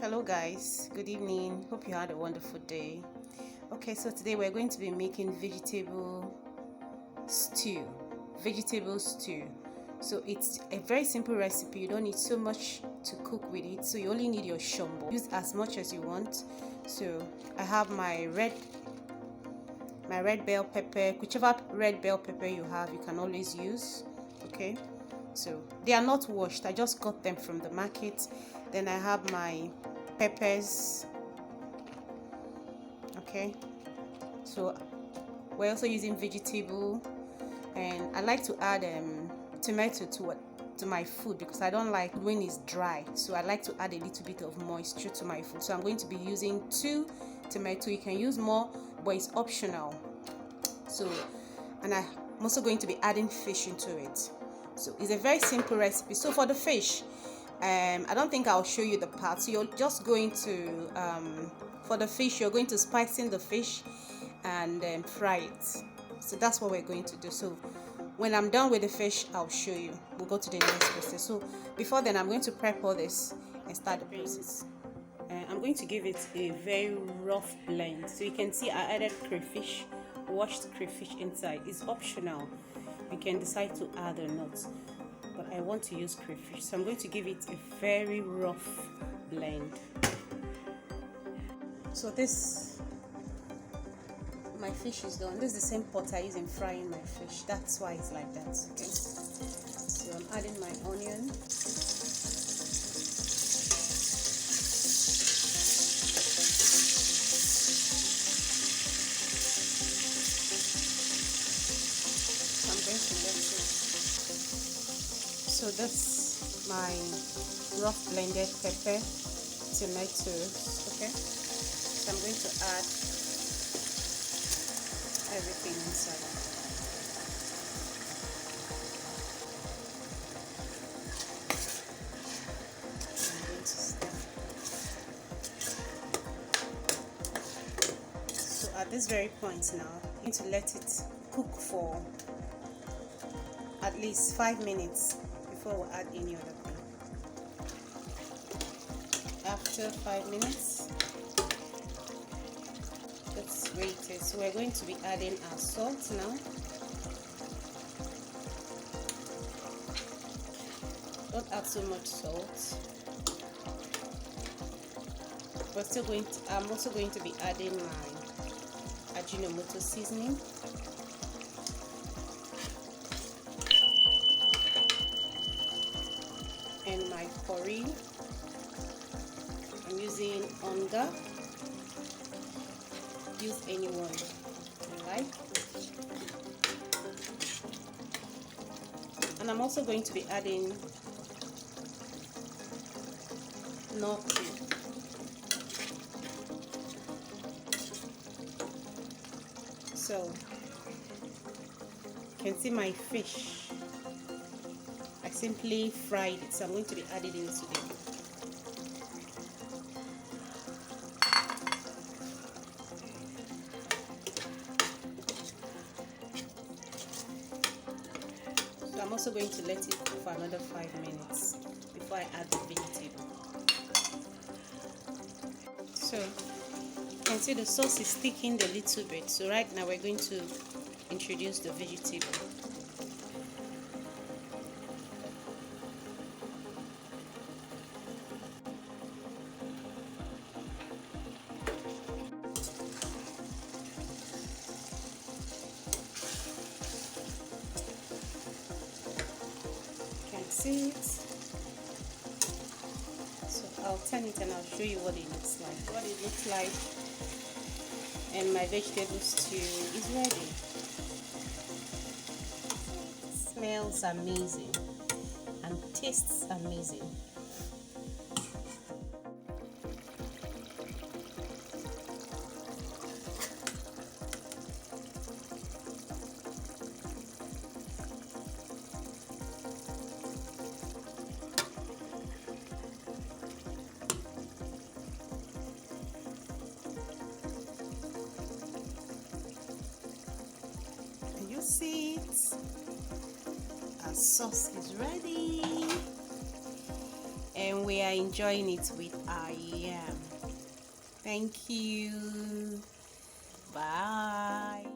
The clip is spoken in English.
Hello guys, good evening. Hope you had a wonderful day. Okay, so today we're going to be making vegetable stew. So it's a very simple recipe. You don't need so much to cook with it, so you only need your shumb. Use as much as you want. So I have my red bell pepper. Whichever red bell pepper you have, you can always use. Okay, so they are not washed. I just got them from the market. Then I have my peppers. Okay, so we're also using vegetable, and I like to add tomato to my food because I don't like when it's dry, so I like to add a little bit of moisture to my food. So I'm going to be using 2 tomatoes. You can use more, but it's optional. So, and I'm also going to be adding fish into it. So it's a very simple recipe. So for the fish, I don't think I'll show you the part. So you're just going to for the fish, you're going to spice in the fish and fry it. So that's what we're going to do. So when I'm done with the fish, I'll show you. We'll go to the next process. So before then, I'm going to prep all this and start the process. I'm going to give it a very rough blend. So you can see I added crayfish, washed crayfish inside. It's optional. You can decide to add or not, but I want to use crayfish, so I'm going to give it a very rough blend. So my fish is done. This is the same pot I use in frying my fish. That's why it's like that. Okay, so I'm adding my onion. I'm going to let it. So that's my rough blended pepper, tomatoes. Okay, so I'm going to add everything inside. I'm going to stir. So at this very point now, I'm going to let it cook for at least 5 minutes before we add any other thing. After 5 minutes, let's wait it. So we're going to be adding our salt now. Don't add so much salt. I'm also going to be adding my ajinomoto seasoning. And my curry. I'm using onga. Use any one you like. And I'm also going to be adding knor. So you can see my fish. I simply fried it, so I'm going to be adding it into it. So I'm also going to let it cook for another 5 minutes before I add the vegetable. So you can see the sauce is sticking a little bit. So right now we're going to introduce the vegetable. See it. So I'll turn it and I'll show you what it looks like. And my vegetable stew is ready. It smells amazing and tastes amazing. See it. Our sauce is ready, and we are enjoying it with our yam. Thank you. Bye.